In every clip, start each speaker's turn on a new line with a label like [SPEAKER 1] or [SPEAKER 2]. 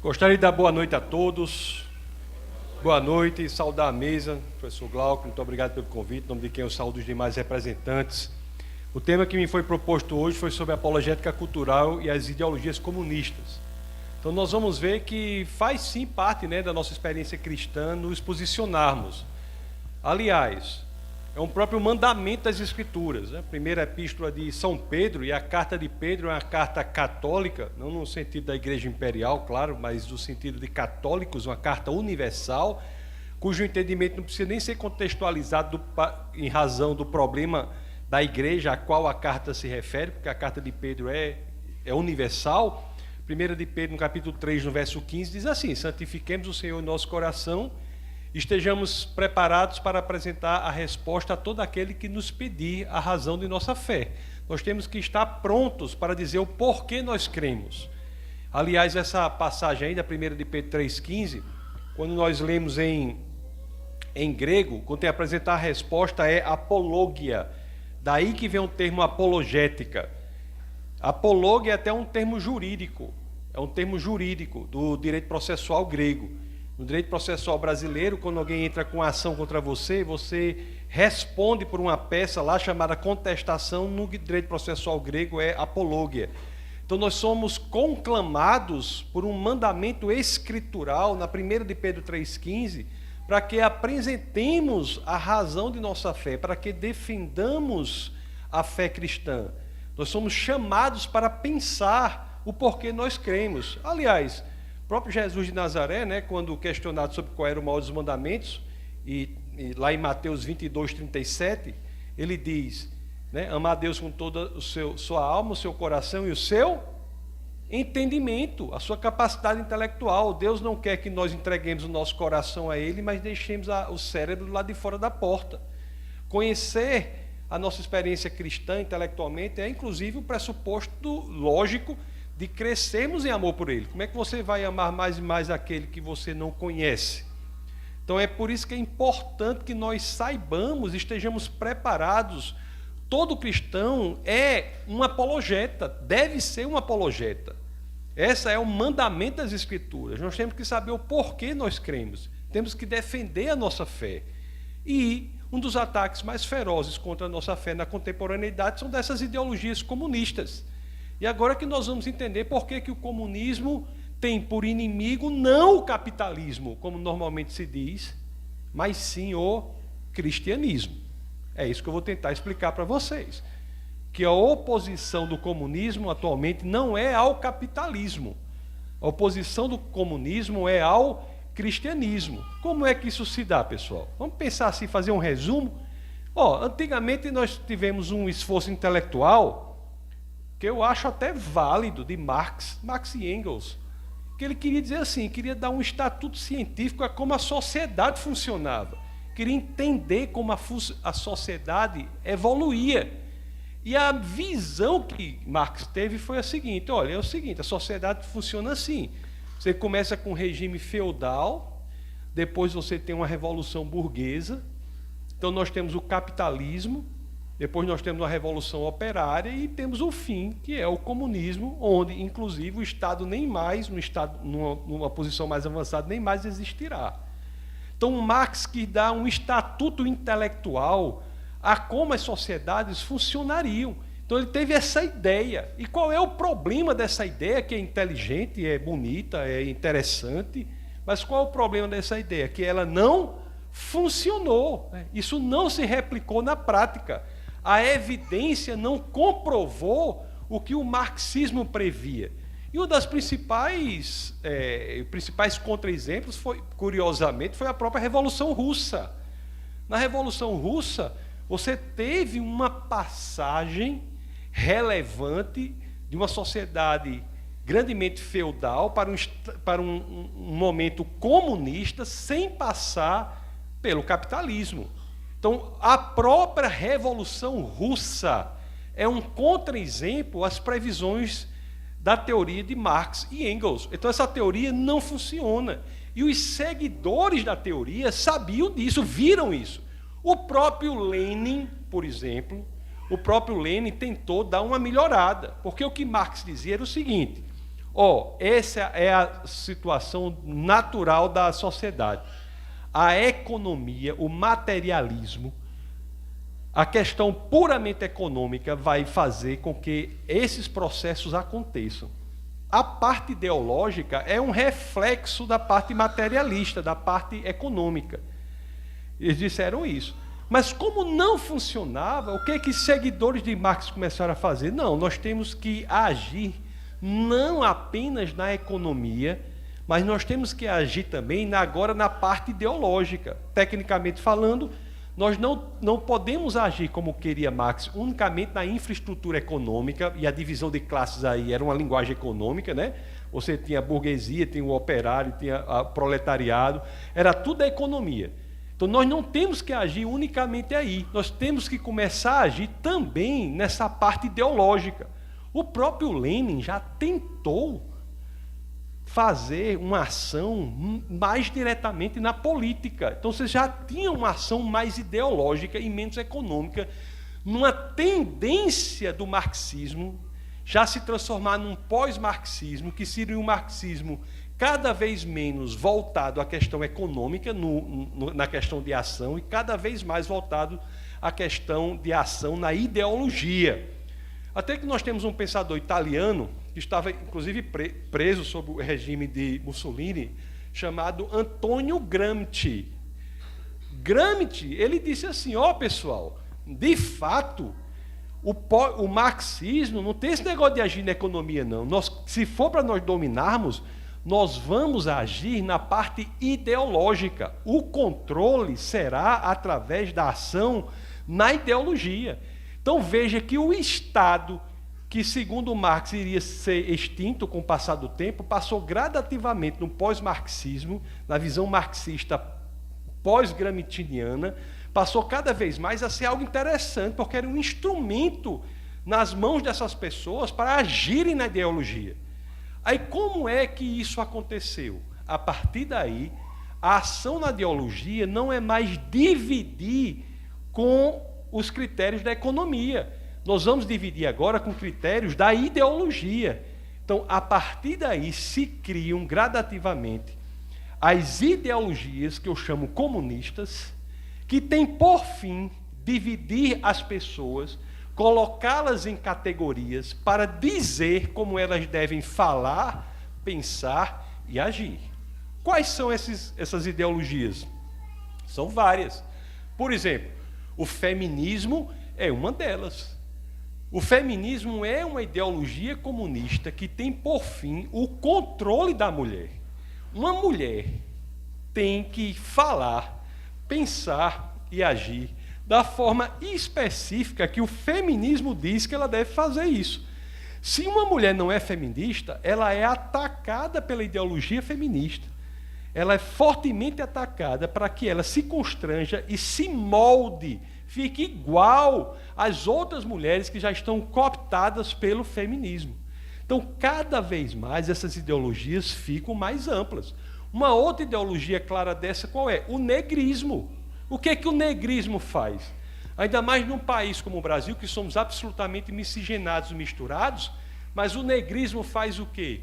[SPEAKER 1] Gostaria de dar boa noite a todos. Boa noite, saudar a mesa, professor Glauco, muito obrigado pelo convite, em nome de quem eu saúdo os demais representantes. O tema que me foi proposto hoje foi sobre a apologética cultural e as ideologias comunistas. Então nós vamos ver que faz sim parte, da nossa experiência cristã nos posicionarmos. Aliás, é um próprio mandamento das Escrituras. A primeira epístola de São Pedro, e a carta de Pedro é uma carta católica, não no sentido da Igreja Imperial, claro, mas no sentido de católicos, uma carta universal, cujo entendimento não precisa nem ser contextualizado em razão do problema da Igreja a qual a carta se refere, porque a carta de Pedro é universal. Primeira de Pedro, no capítulo 3, no verso 15, diz assim: santifiquemos o Senhor em nosso coração, estejamos preparados para apresentar a resposta a todo aquele que nos pedir a razão de nossa fé. Nós temos que estar prontos para dizer o porquê nós cremos. Aliás, essa passagem aí da 1 de Pedro 3,15, quando nós lemos em grego, quando tem que apresentar a resposta é apologia. Daí que vem o termo apologética. Apologia é até um termo jurídico, do direito processual grego. No direito processual brasileiro, quando alguém entra com ação contra você, você responde por uma peça lá chamada contestação. No direito processual grego é apologia. Então nós somos conclamados por um mandamento escritural, na 1 de Pedro 3,15, para que apresentemos a razão de nossa fé, para que defendamos a fé cristã. Nós somos chamados para pensar o porquê nós cremos. Aliás, o próprio Jesus de Nazaré, quando questionado sobre qual era o maior dos mandamentos, e lá em Mateus 22:37, ele diz, amar a Deus com toda sua alma, o seu coração e o seu entendimento, a sua capacidade intelectual. Deus não quer que nós entreguemos o nosso coração a Ele, mas deixemos o cérebro lá de fora da porta. Conhecer a nossa experiência cristã intelectualmente é, inclusive, o pressuposto lógico de crescermos em amor por Ele. Como é que você vai amar mais e mais aquele que você não conhece? Então é por isso que é importante que nós saibamos, estejamos preparados. Todo cristão é um apologeta, deve ser um apologeta. Esse é o mandamento das Escrituras. Nós temos que saber o porquê nós cremos. Temos que defender a nossa fé. E um dos ataques mais ferozes contra a nossa fé na contemporaneidade são dessas ideologias comunistas. E agora que nós vamos entender por que o comunismo tem por inimigo não o capitalismo, como normalmente se diz, mas sim o cristianismo. É isso que eu vou tentar explicar para vocês. Que a oposição do comunismo atualmente não é ao capitalismo. A oposição do comunismo é ao cristianismo. Como é que isso se dá, pessoal? Vamos pensar assim, fazer um resumo. Antigamente nós tivemos um esforço intelectual que eu acho até válido, de Marx e Engels, que ele queria dizer assim, queria dar um estatuto científico a como a sociedade funcionava, queria entender como a sociedade evoluía. E a visão que Marx teve foi a seguinte: a sociedade funciona assim, você começa com um regime feudal, depois você tem uma revolução burguesa, então nós temos o capitalismo, depois nós temos a Revolução Operária e temos o fim, que é o comunismo, onde, inclusive, o Estado nem mais, numa posição mais avançada, nem mais existirá. Então, Marx que dá um estatuto intelectual a como as sociedades funcionariam. Então, ele teve essa ideia. E qual é o problema dessa ideia, que é inteligente, é bonita, é interessante, mas qual é o problema dessa ideia? Que ela não funcionou. Isso não se replicou na prática. A evidência não comprovou o que o marxismo previa. E um dos principais contra-exemplos, curiosamente, foi a própria Revolução Russa. Na Revolução Russa, você teve uma passagem relevante de uma sociedade grandemente feudal para um momento comunista, sem passar pelo capitalismo. Então, a própria Revolução Russa é um contra-exemplo às previsões da teoria de Marx e Engels. Então, essa teoria não funciona. E os seguidores da teoria sabiam disso, viram isso. O próprio Lenin, por exemplo, tentou dar uma melhorada, porque o que Marx dizia era o seguinte: Essa é a situação natural da sociedade. A economia, o materialismo, a questão puramente econômica vai fazer com que esses processos aconteçam. A parte ideológica é um reflexo da parte materialista, da parte econômica. Eles disseram isso. Mas como não funcionava, o que seguidores de Marx começaram a fazer? Não, nós temos que agir não apenas na economia, mas nós temos que agir também agora na parte ideológica. Tecnicamente falando, nós não podemos agir como queria Marx, unicamente na infraestrutura econômica, e a divisão de classes aí era uma linguagem econômica, né? Você tinha a burguesia, tinha o operário, tinha o proletariado, era tudo a economia. Então nós não temos que agir unicamente aí, nós temos que começar a agir também nessa parte ideológica. O próprio Lenin já tentou fazer uma ação mais diretamente na política. Então você já tinha uma ação mais ideológica e menos econômica, numa tendência do marxismo já se transformar num pós-marxismo, que seria um marxismo cada vez menos voltado à questão econômica, na questão de ação, e cada vez mais voltado à questão de ação na ideologia. Até que nós temos um pensador italiano, que estava inclusive preso sob o regime de Mussolini, chamado Antonio Gramsci. Gramsci, ele disse assim, pessoal, de fato, o marxismo não tem esse negócio de agir na economia, não. Se for para nós dominarmos, nós vamos agir na parte ideológica. O controle será através da ação na ideologia. Então veja que o Estado, que segundo Marx iria ser extinto com o passar do tempo, passou gradativamente no pós-marxismo, na visão marxista pós-gramsciana, passou cada vez mais a ser algo interessante, porque era um instrumento nas mãos dessas pessoas para agirem na ideologia. Aí como é que isso aconteceu? A partir daí, a ação na ideologia não é mais dividir com os critérios da economia. Nós vamos dividir agora com critérios da ideologia. Então, a partir daí, se criam gradativamente as ideologias que eu chamo comunistas, que têm por fim dividir as pessoas, colocá-las em categorias para dizer como elas devem falar, pensar e agir. Quais são essas ideologias? São várias. Por exemplo, o feminismo é uma delas. O feminismo é uma ideologia comunista que tem por fim o controle da mulher. Uma mulher tem que falar, pensar e agir da forma específica que o feminismo diz que ela deve fazer isso. Se uma mulher não é feminista, ela é atacada pela ideologia feminista. Ela é fortemente atacada para que ela se constranja e se molde, fique igual às outras mulheres que já estão cooptadas pelo feminismo. Então, cada vez mais essas ideologias ficam mais amplas. Uma outra ideologia clara dessa qual é? O negrismo. O que é que o negrismo faz? Ainda mais num país como o Brasil, que somos absolutamente miscigenados, misturados, mas o negrismo faz o quê?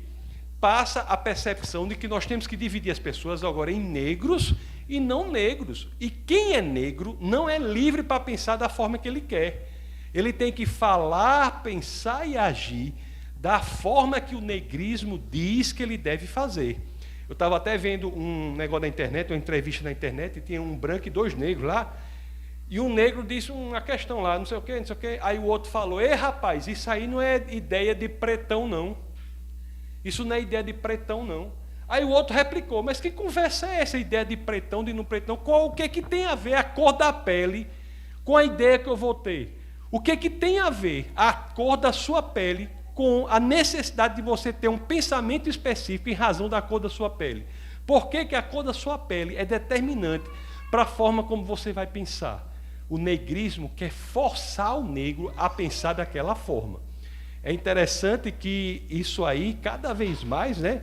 [SPEAKER 1] Passa a percepção de que nós temos que dividir as pessoas agora em negros e não negros. E quem é negro não é livre para pensar da forma que ele quer. Ele tem que falar, pensar e agir da forma que o negrismo diz que ele deve fazer. Eu estava até vendo um negócio na internet, uma entrevista na internet, e tinha um branco e dois negros lá, e um negro disse uma questão lá, não sei o quê, não sei o quê. Aí o outro falou, ei rapaz, isso aí não é ideia de pretão não. Isso não é ideia de pretão não. Aí o outro replicou, mas que conversa é essa, ideia de pretão, de não pretão? O que é que tem a ver a cor da pele com a ideia que eu vou ter? O que é que tem a ver a cor da sua pele com a necessidade de você ter um pensamento específico em razão da cor da sua pele? Por que que a cor da sua pele é determinante para a forma como você vai pensar? O negrismo quer forçar o negro a pensar daquela forma. É interessante que isso aí, cada vez mais, né,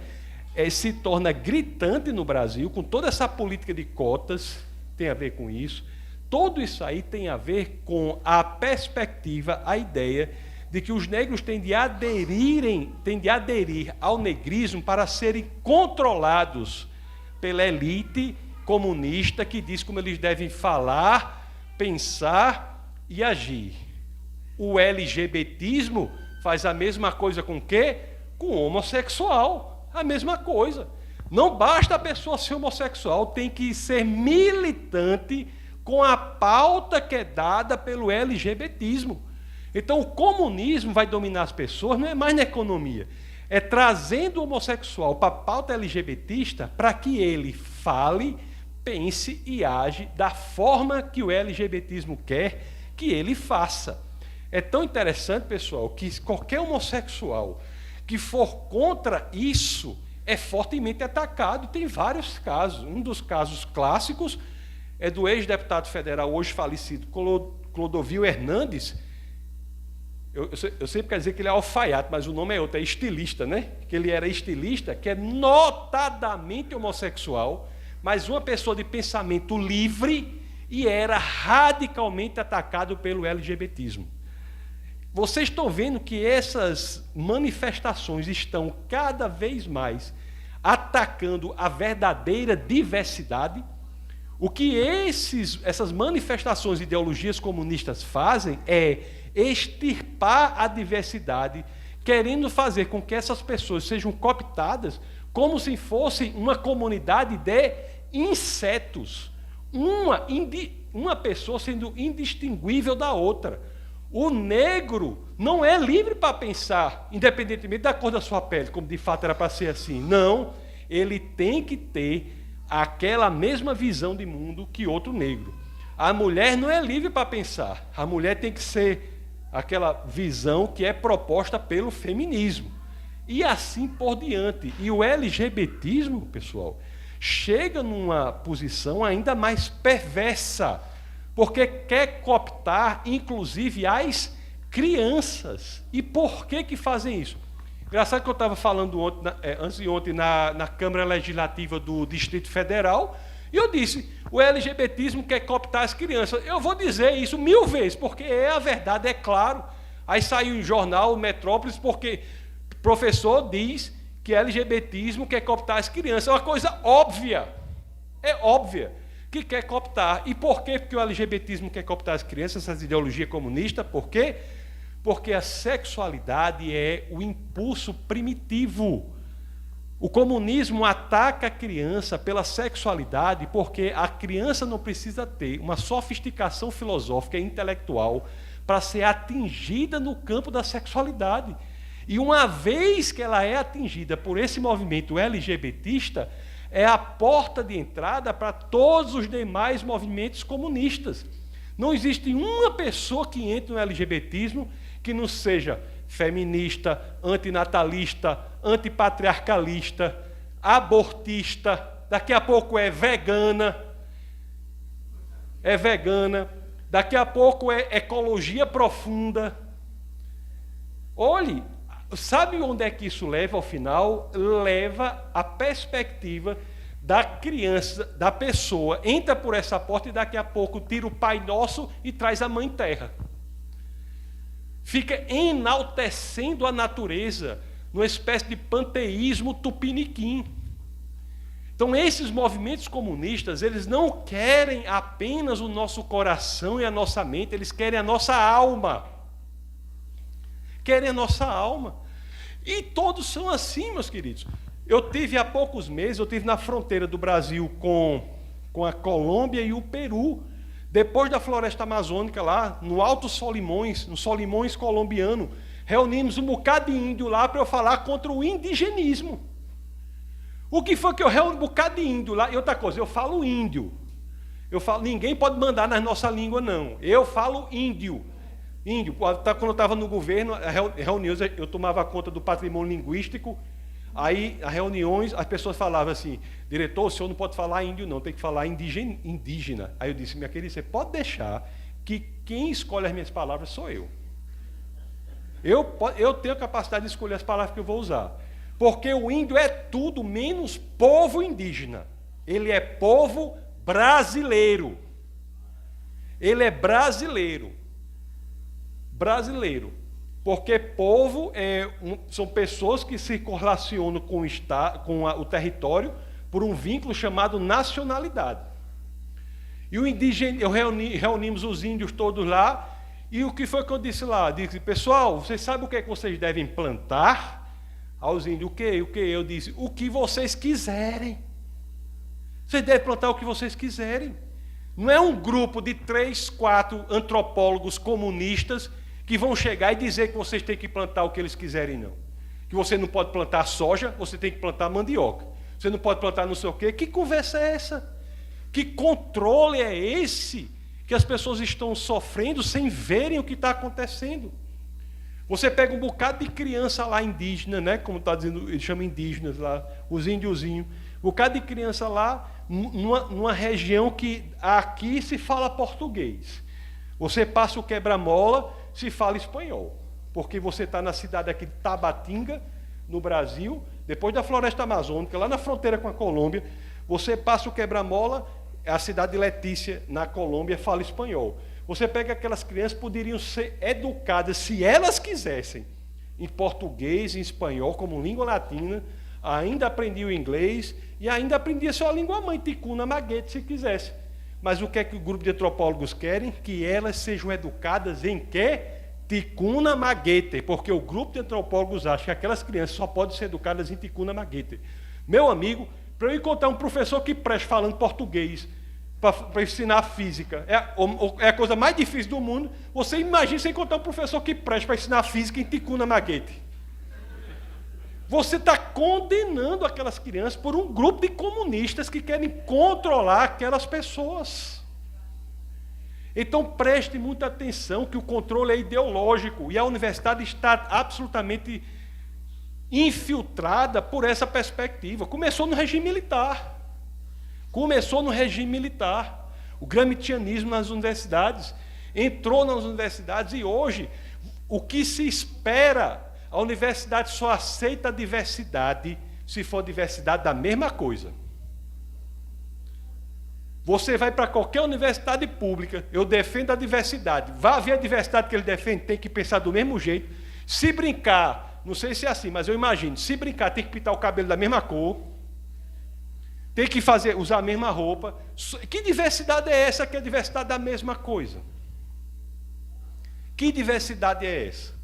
[SPEAKER 1] se torna gritante no Brasil, com toda essa política de cotas, tem a ver com isso. Tudo isso aí tem a ver com a perspectiva, a ideia de que os negros têm de aderir ao negrismo para serem controlados pela elite comunista que diz como eles devem falar, pensar e agir. O LGBTismo faz a mesma coisa com o quê? Com o homossexual. A mesma coisa. Não basta a pessoa ser homossexual, tem que ser militante com a pauta que é dada pelo LGBTismo. Então, o comunismo vai dominar as pessoas, não é mais na economia, é trazendo o homossexual para a pauta LGBTista para que ele fale, pense e age da forma que o LGBTismo quer que ele faça. É tão interessante, pessoal, que qualquer homossexual que for contra isso é fortemente atacado. Tem vários casos. Um dos casos clássicos é do ex-deputado federal, hoje falecido, Clodovil Hernandes. Eu sempre quero dizer que ele é alfaiate, mas o nome é outro, é estilista, né? Que ele era estilista, que é notadamente homossexual, mas uma pessoa de pensamento livre e era radicalmente atacado pelo LGBTismo. Vocês estão vendo que essas manifestações estão cada vez mais atacando a verdadeira diversidade. O que essas manifestações e ideologias comunistas fazem é extirpar a diversidade, querendo fazer com que essas pessoas sejam cooptadas como se fossem uma comunidade de insetos, uma pessoa sendo indistinguível da outra. O negro não é livre para pensar, independentemente da cor da sua pele, como de fato era para ser assim. Não, ele tem que ter aquela mesma visão de mundo que outro negro. A mulher não é livre para pensar, a mulher tem que ser aquela visão que é proposta pelo feminismo. E assim por diante. E o LGBTismo, pessoal, chega numa posição ainda mais perversa, porque quer cooptar, inclusive, as crianças. E por que fazem isso? Engraçado que eu estava falando antes de ontem na Câmara Legislativa do Distrito Federal, e eu disse, o LGBTismo quer cooptar as crianças. Eu vou dizer isso 1000 vezes, porque é a verdade, é claro. Aí saiu em jornal Metrópolis, porque o professor diz que LGBTismo quer cooptar as crianças. É uma coisa óbvia. É óbvia que quer cooptar. E por quê? Porque o LGBTismo quer cooptar as crianças, essa ideologia comunista. Por quê? Porque a sexualidade é o impulso primitivo. O comunismo ataca a criança pela sexualidade porque a criança não precisa ter uma sofisticação filosófica e intelectual para ser atingida no campo da sexualidade. E uma vez que ela é atingida por esse movimento LGBTista, é a porta de entrada para todos os demais movimentos comunistas. Não existe uma pessoa que entre no LGBTismo que não seja feminista, antinatalista, antipatriarcalista, abortista, daqui a pouco é vegana, daqui a pouco é ecologia profunda. Olhe, sabe onde é que isso leva ao final? Leva à perspectiva da criança, da pessoa, entra por essa porta e daqui a pouco tira o Pai Nosso e traz a Mãe Terra. Fica enaltecendo a natureza, numa espécie de panteísmo tupiniquim. Então, esses movimentos comunistas, eles não querem apenas o nosso coração e a nossa mente, eles querem a nossa alma. Querem a nossa alma. E todos são assim, meus queridos. Há poucos meses, eu estive na fronteira do Brasil com a Colômbia e o Peru. Depois da floresta amazônica lá, no Alto Solimões, no Solimões colombiano, reunimos um bocado de índio lá para eu falar contra o indigenismo. O que foi que eu reuni um bocado de índio lá? E outra coisa, eu falo índio. Ninguém pode mandar na nossa língua, não. Eu falo índio. Índio, quando eu estava no governo, reuniões, eu tomava conta do patrimônio linguístico. Aí, as reuniões, as pessoas falavam assim, diretor, o senhor não pode falar índio não, tem que falar indígena. Aí eu disse, minha querida, você pode deixar que quem escolhe as minhas palavras sou eu. Eu tenho a capacidade de escolher as palavras que eu vou usar. Porque o índio é tudo menos povo indígena. Ele é povo brasileiro. Ele é brasileiro. Brasileiro. Porque povo são pessoas que se correlacionam com o território por um vínculo chamado nacionalidade. E o indígena, reunimos os índios todos lá, e o que foi que eu disse lá? Disse, pessoal, vocês sabem o que é que vocês devem plantar? Aos índios, o quê? Eu disse, o que vocês quiserem. Vocês devem plantar o que vocês quiserem. Não é um grupo de 3, 4 antropólogos comunistas que vão chegar e dizer que vocês têm que plantar o que eles quiserem, não. Que você não pode plantar soja, você tem que plantar mandioca. Você não pode plantar não sei o quê. Que conversa é essa? Que controle é esse que as pessoas estão sofrendo sem verem o que está acontecendo? Você pega um bocado de criança lá indígena, né? Como está dizendo, eles chamam indígenas lá, os índiozinhos. Um bocado de criança lá, numa região que aqui se fala português. Você passa o quebra-mola, se fala espanhol. Porque você está na cidade aqui de Tabatinga, no Brasil, depois da floresta amazônica, lá na fronteira com a Colômbia, você passa o quebra-mola, a cidade de Letícia, na Colômbia, fala espanhol. Você pega aquelas crianças, poderiam ser educadas, se elas quisessem, em português, em espanhol, como língua latina, ainda aprendiam inglês e ainda aprendia sua língua mãe, ticuna, maguete, se quisesse. Mas o que é que o grupo de antropólogos querem? Que elas sejam educadas em quê? Ticuna maguete, porque o grupo de antropólogos acha que aquelas crianças só podem ser educadas em ticuna maguete. Meu amigo, para eu encontrar um professor que preste falando português, para ensinar física, é a coisa mais difícil do mundo. Você imagina você encontrar um professor que preste para ensinar física em ticuna maguete. Você está condenando aquelas crianças por um grupo de comunistas que querem controlar aquelas pessoas. Então preste muita atenção que o controle é ideológico e a universidade está absolutamente infiltrada por essa perspectiva. Começou no regime militar. O gramscianismo nas universidades entrou nas universidades e hoje o que se espera, a universidade só aceita a diversidade se for diversidade da mesma coisa. Você vai para qualquer universidade pública, eu defendo a diversidade. Vai haver a diversidade que ele defende, tem que pensar do mesmo jeito. Se brincar, não sei se é assim, mas eu imagino, se brincar tem que pintar o cabelo da mesma cor, tem que usar a mesma roupa. Que diversidade é essa que é a diversidade da mesma coisa? Que diversidade é essa?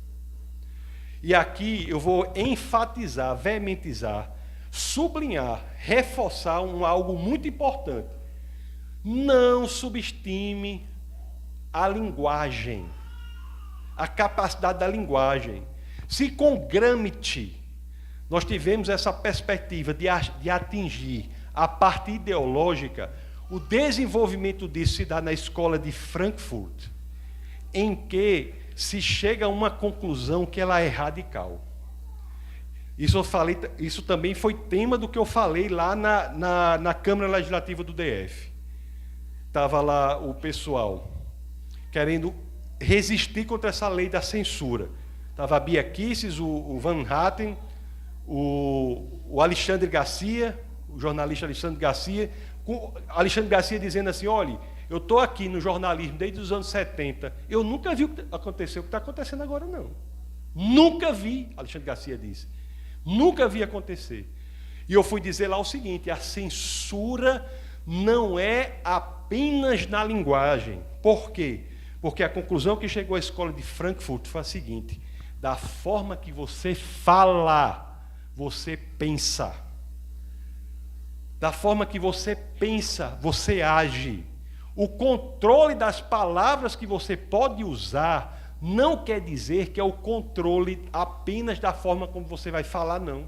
[SPEAKER 1] E aqui eu vou enfatizar, veementizar, sublinhar, reforçar algo muito importante. Não subestime a linguagem, a capacidade da linguagem. Se com Gramsci nós tivemos essa perspectiva de atingir a parte ideológica, o desenvolvimento disso se dá na escola de Frankfurt, em que se chega a uma conclusão que ela é radical. Isso também foi tema do que eu falei lá na Câmara Legislativa do DF. Estava lá o pessoal querendo resistir contra essa lei da censura. Estava a Bia Kicis, o Van Hatten, o Alexandre Garcia, o jornalista Alexandre Garcia, Alexandre Garcia dizendo assim, olha, eu estou aqui no jornalismo desde os anos 70, eu nunca vi o que aconteceu, o que está acontecendo agora não. Nunca vi, Alexandre Garcia disse, nunca vi acontecer. E eu fui dizer lá o seguinte, a censura não é apenas na linguagem. Por quê? Porque a conclusão que chegou à escola de Frankfurt foi a seguinte, da forma que você fala, você pensa. Da forma que você pensa, você age. O controle das palavras que você pode usar não quer dizer que é o controle apenas da forma como você vai falar, não.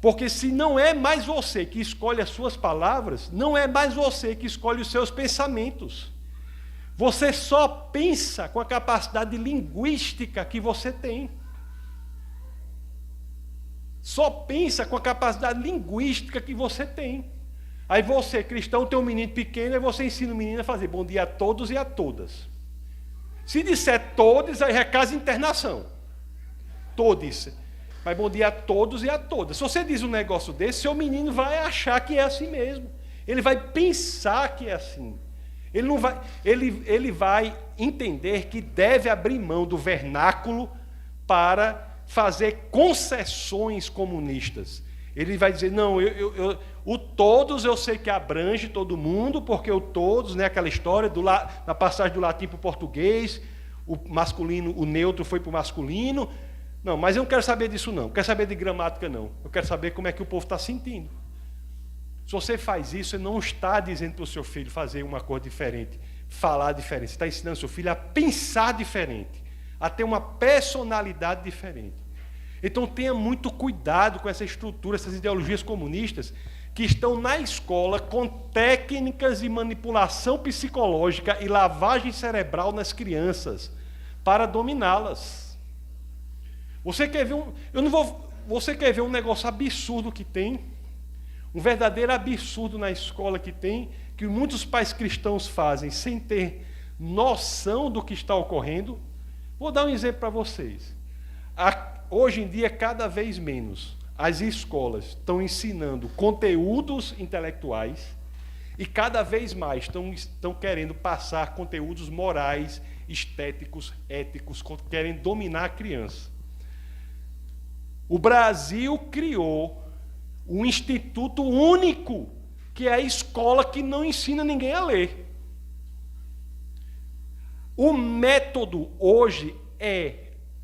[SPEAKER 1] Porque se não é mais você que escolhe as suas palavras, não é mais você que escolhe os seus pensamentos. Você só pensa com a capacidade linguística que você tem. Só pensa com a capacidade linguística que você tem. Aí você, cristão, tem um menino pequeno, aí você ensina o menino a fazer bom dia a todos e a todas. Se disser todos, aí é casa de internação. Todos. Mas bom dia a todos e a todas. Se você diz um negócio desse, seu menino vai achar que é assim mesmo. Ele vai pensar que é assim. Ele vai entender que deve abrir mão do vernáculo para fazer concessões comunistas. Ele vai dizer, não, o todos eu sei que abrange todo mundo, porque o todos, né, aquela história na passagem do latim para o português, o masculino, o neutro foi para o masculino. Não, mas eu não quero saber disso não, não quero saber de gramática não, eu quero saber como é que o povo está sentindo. Se você faz isso, você não está dizendo para o seu filho fazer uma coisa diferente, falar diferente, você está ensinando o seu filho a pensar diferente, a ter uma personalidade diferente. Então tenha muito cuidado com essa estrutura, essas ideologias comunistas que estão na escola com técnicas de manipulação psicológica e lavagem cerebral nas crianças para dominá-las. Você quer ver você quer ver um negócio absurdo que tem? Um verdadeiro absurdo na escola que muitos pais cristãos fazem sem ter noção do que está ocorrendo? Vou dar um exemplo para vocês. Hoje em dia, cada vez menos, as escolas estão ensinando conteúdos intelectuais e cada vez mais estão querendo passar conteúdos morais, estéticos, éticos, querem dominar a criança. O Brasil criou um instituto único, que é a escola que não ensina ninguém a ler. O método hoje é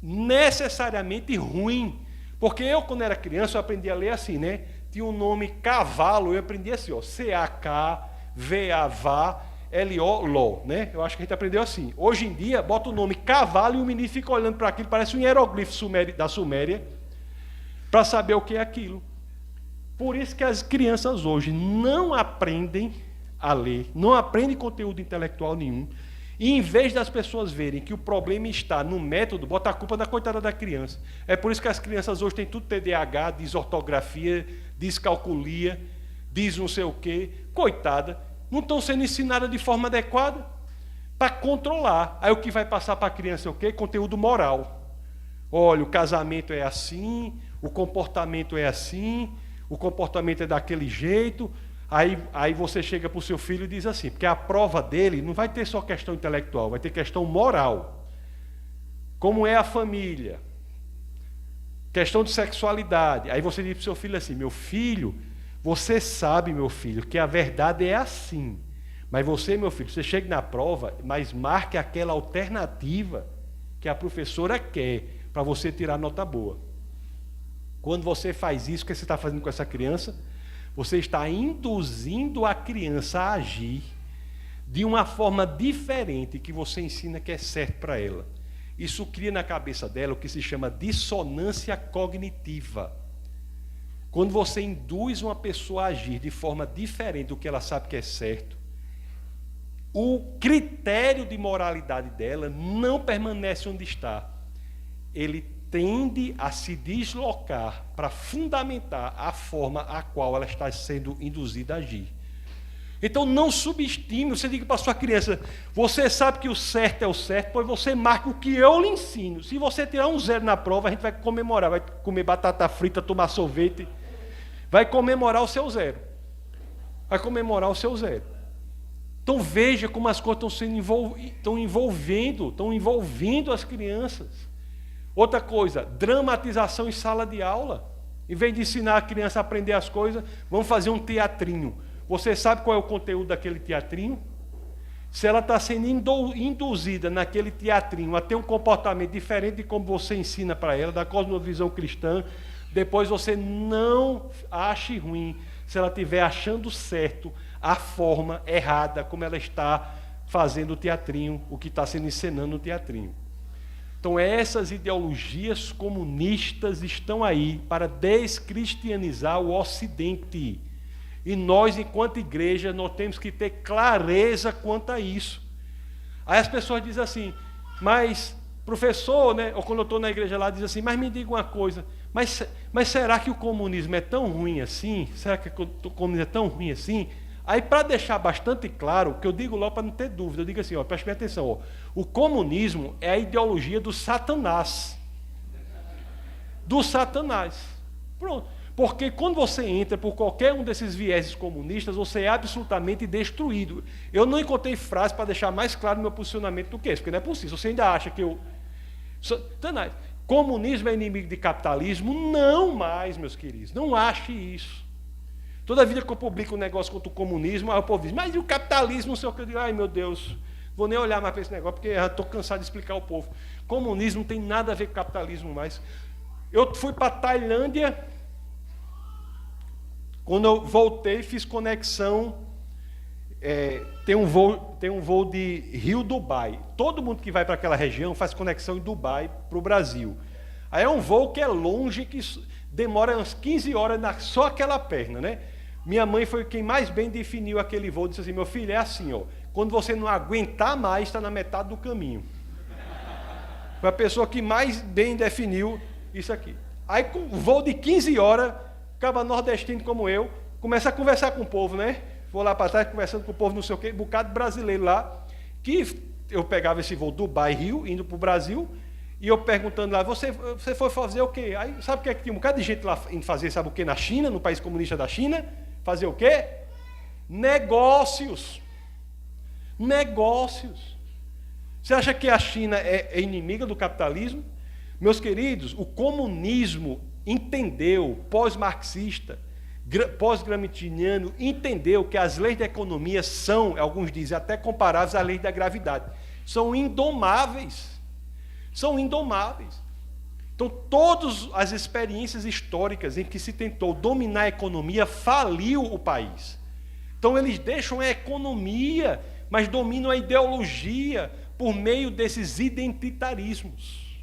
[SPEAKER 1] necessariamente ruim, porque eu, quando era criança, eu aprendi a ler assim, né? Tinha um nome cavalo, eu aprendi assim, ó, C-A-K-V-A-V-A-L-O, né? Eu acho que a gente aprendeu assim. Hoje em dia, bota o nome cavalo e o menino fica olhando para aquilo, parece um hieroglifo da Suméria, para saber o que é aquilo. Por isso que as crianças hoje não aprendem a ler, não aprendem conteúdo intelectual nenhum, e em vez das pessoas verem que o problema está no método, bota a culpa da coitada da criança. É por isso que as crianças hoje têm tudo TDAH, desortografia, descalculia, diz não sei o quê. Coitada, não estão sendo ensinadas de forma adequada para controlar. Aí o que vai passar para a criança é o quê? Conteúdo moral. Olha, o casamento é assim, o comportamento é assim, o comportamento é daquele jeito. Aí você chega para o seu filho e diz assim, porque a prova dele não vai ter só questão intelectual, vai ter questão moral. Como é a família? Questão de sexualidade. Aí você diz para o seu filho assim, meu filho, você sabe, meu filho, que a verdade é assim. Mas você, meu filho, você chega na prova, mas marque aquela alternativa que a professora quer para você tirar nota boa. Quando você faz isso, o que você está fazendo com essa criança? Você está induzindo a criança a agir de uma forma diferente que você ensina que é certo para ela. Isso cria na cabeça dela o que se chama dissonância cognitiva. Quando você induz uma pessoa a agir de forma diferente do que ela sabe que é certo, o critério de moralidade dela não permanece onde está. Ele tende a se deslocar para fundamentar a forma a qual ela está sendo induzida a agir. Então não subestime, você diga para a sua criança, você sabe que o certo é o certo, pois você marca o que eu lhe ensino. Se você tirar um 0 na prova, a gente vai comemorar, vai comer batata frita, tomar sorvete, vai comemorar o seu 0. Vai comemorar o seu 0. Então veja como as coisas estão envolvendo as crianças. Outra coisa, dramatização em sala de aula. Em vez de ensinar a criança a aprender as coisas, vamos fazer um teatrinho. Você sabe qual é o conteúdo daquele teatrinho? Se ela está sendo induzida naquele teatrinho a ter um comportamento diferente de como você ensina para ela, da cosmovisão cristã, depois você não ache ruim se ela estiver achando certo a forma errada como ela está fazendo o teatrinho, o que está sendo ensinando no teatrinho. Então essas ideologias comunistas estão aí para descristianizar o Ocidente. E nós, enquanto igreja, nós temos que ter clareza quanto a isso. Aí as pessoas dizem assim, mas professor, né, ou quando eu estou na igreja lá, diz assim, mas me diga uma coisa, mas será que o comunismo é tão ruim assim? Será que o comunismo é tão ruim assim? Aí, para deixar bastante claro, que eu digo logo para não ter dúvida, eu digo assim, ó, preste atenção, ó, o comunismo é a ideologia do Satanás. Do Satanás. Pronto. Porque quando você entra por qualquer um desses vieses comunistas, você é absolutamente destruído. Eu não encontrei frase para deixar mais claro o meu posicionamento do que esse, porque não é possível. Você ainda acha que eu... Satanás. Comunismo é inimigo de capitalismo? Não mais, meus queridos. Não ache isso. Toda vida que eu publico um negócio contra o comunismo, aí o povo diz, mas e o capitalismo? Não sei o que. Eu digo, ai meu Deus, vou nem olhar mais para esse negócio, porque já estou cansado de explicar ao povo. Comunismo não tem nada a ver com capitalismo mais. Eu fui para a Tailândia, quando eu voltei, fiz conexão, tem um voo de Rio-Dubai. Todo mundo que vai para aquela região faz conexão em Dubai para o Brasil. Aí é um voo que é longe, que demora umas 15 horas, só aquela perna, né? Minha mãe foi quem mais bem definiu aquele voo, disse assim, meu filho, é assim, ó, quando você não aguentar mais, está na metade do caminho. Foi a pessoa que mais bem definiu isso aqui. Aí, com voo de 15 horas, acaba nordestino como eu, começa a conversar com o povo, né? Vou lá para trás, conversando com o povo, não sei o quê, um bocado brasileiro lá, que eu pegava esse voo Dubai-Rio, indo para o Brasil, e eu perguntando lá, você foi fazer o quê? Aí, sabe o que é que tinha um bocado de gente lá indo fazer, sabe o quê? Na China, no país comunista da China, fazer o quê? Negócios. Negócios. Você acha que a China é inimiga do capitalismo? Meus queridos, o comunismo entendeu, pós-marxista, pós-gramsciano, entendeu que as leis da economia são, alguns dizem, até comparáveis à lei da gravidade. São indomáveis. São indomáveis. Então, todas as experiências históricas em que se tentou dominar a economia, faliu o país. Então, eles deixam a economia, mas dominam a ideologia por meio desses identitarismos.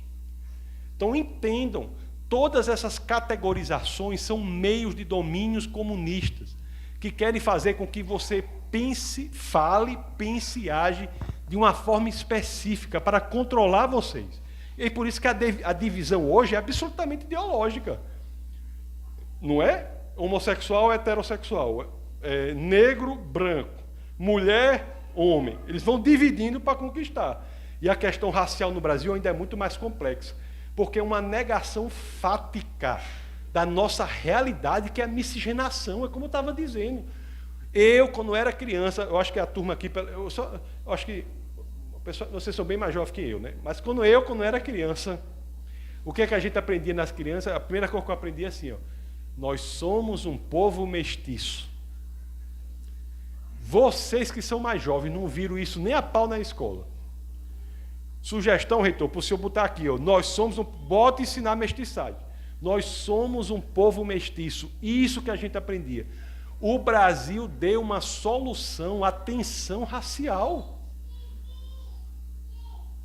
[SPEAKER 1] Então, entendam, todas essas categorizações são meios de domínios comunistas, que querem fazer com que você pense, fale, pense e age de uma forma específica para controlar vocês. E por isso que a divisão hoje é absolutamente ideológica. Não é homossexual, heterossexual, negro, branco, mulher, homem. Eles vão dividindo para conquistar. E a questão racial no Brasil ainda é muito mais complexa, porque é uma negação fática da nossa realidade, que é a miscigenação, é como eu estava dizendo. Eu, quando era criança, eu acho que a turma aqui, eu acho que vocês são bem mais jovens que eu, né? Mas quando era criança, o que é que a gente aprendia nas crianças? A primeira coisa que eu aprendi é assim, ó, nós somos um povo mestiço. Vocês que são mais jovens não viram isso nem a pau na escola. Sugestão, reitor, para o senhor botar aqui, ó, nós somos bota ensinar mestiçagem. Nós somos um povo mestiço. Isso que a gente aprendia. O Brasil deu uma solução à tensão racial.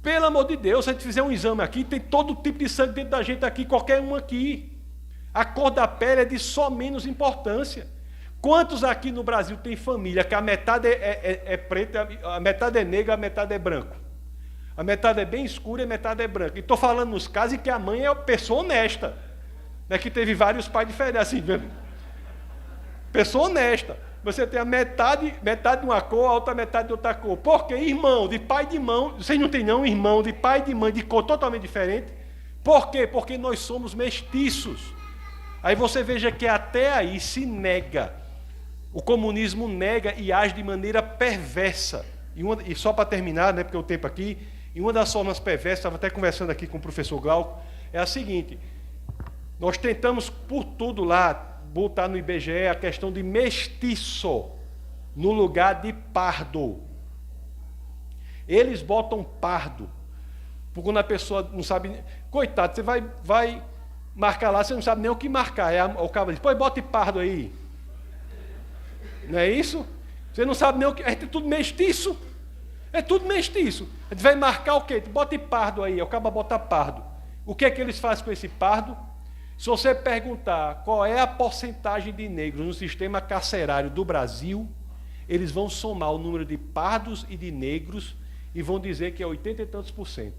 [SPEAKER 1] Pelo amor de Deus, se a gente fizer um exame aqui, tem todo tipo de sangue dentro da gente aqui, qualquer um aqui. A cor da pele é de só menos importância. Quantos aqui no Brasil tem família que a metade é preta, a metade é negra, a metade é branco? A metade é bem escura e a metade é branca. E estou falando nos casos em que a mãe é uma pessoa honesta, né, que teve vários pais diferentes, assim mesmo. Pessoa honesta. Você tem a metade de uma cor, a outra metade de outra cor. Por quê? Irmão, de pai e de mão. Vocês não têm não, irmão, de pai e de mãe, de cor totalmente diferente. Por quê? Porque nós somos mestiços. Aí você veja que até aí se nega. O comunismo nega e age de maneira perversa. E só para terminar, né, porque o tempo aqui, e uma das formas perversas, estava até conversando aqui com o professor Glauco, é a seguinte: nós tentamos por tudo lá botar no IBGE a questão de mestiço no lugar de pardo. Eles botam pardo, porque quando a pessoa não sabe, coitado, você vai marcar lá, você não sabe nem o que marcar. O cara diz, pô, bote pardo aí. Não é isso? Você não sabe nem o que. É tudo mestiço. É tudo mestiço. A gente vai marcar o quê? Bote pardo aí. O cara bota pardo. O que é que eles fazem com esse pardo? Se você perguntar qual é a porcentagem de negros no sistema carcerário do Brasil, eles vão somar o número de pardos e de negros e vão dizer que é 80 e tantos %.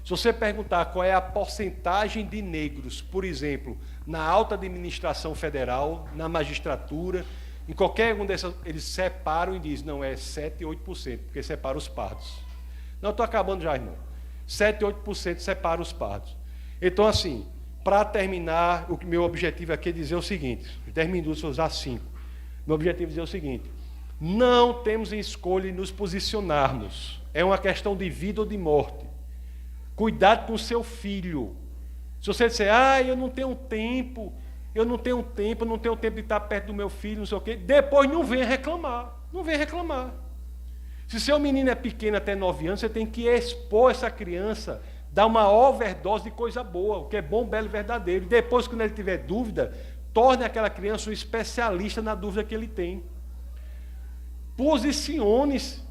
[SPEAKER 1] Se você perguntar qual é a porcentagem de negros, por exemplo, na alta administração federal, na magistratura, em qualquer um dessas, eles separam e dizem, não, é 7 e 8%, porque separa os pardos. Não, estou acabando já, irmão. 7 e 8% separa os pardos. Então, assim, para terminar, o meu objetivo aqui é dizer o seguinte, 10 minutos, vou usar 5. Meu objetivo é dizer o seguinte, não temos escolha em nos posicionarmos. É uma questão de vida ou de morte. Cuidado com o seu filho. Se você disser, eu não tenho tempo de estar perto do meu filho, não sei o quê, depois não venha reclamar. Não venha reclamar. Se seu menino é pequeno até 9 anos, você tem que expor essa criança, dar uma overdose de coisa boa, o que é bom, belo e verdadeiro. E depois, quando ele tiver dúvida, torne aquela criança um especialista na dúvida que ele tem. Posicione-se.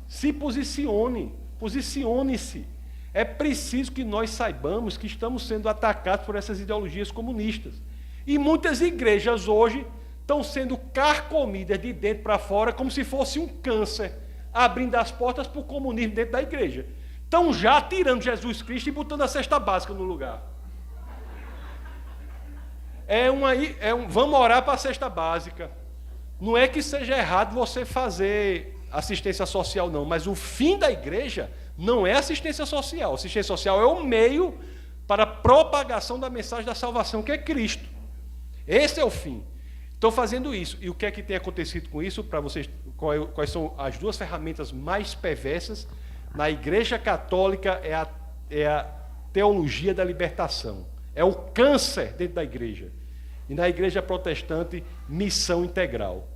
[SPEAKER 1] É preciso que nós saibamos que estamos sendo atacados por essas ideologias comunistas. E muitas igrejas hoje estão sendo carcomidas de dentro para fora como se fosse um câncer, abrindo as portas para o comunismo dentro da igreja. Estão já tirando Jesus Cristo e botando a cesta básica no lugar. Vamos orar para a cesta básica. Não é que seja errado você fazer assistência social, não, mas o fim da igreja não é assistência social. Assistência social é o meio para a propagação da mensagem da salvação, que é Cristo. Esse é o fim. Estou fazendo isso. E o que é que tem acontecido com isso? Para vocês, quais são as duas ferramentas mais perversas? Na Igreja Católica é a teologia da libertação. É o câncer dentro da igreja. E na Igreja Protestante, missão integral.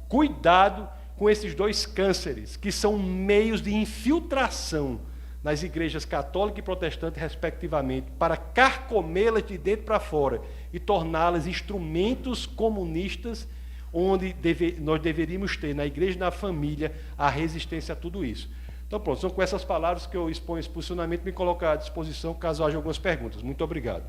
[SPEAKER 1] Cuidado com esses dois cânceres, que são meios de infiltração nas igrejas católica e protestante, respectivamente, para carcomê-las de dentro para fora e torná-las instrumentos comunistas, onde nós deveríamos ter, na igreja e na família, a resistência a tudo isso. Então, pronto, são com essas palavras que eu exponho esse posicionamento, me coloco à disposição caso haja algumas perguntas. Muito obrigado.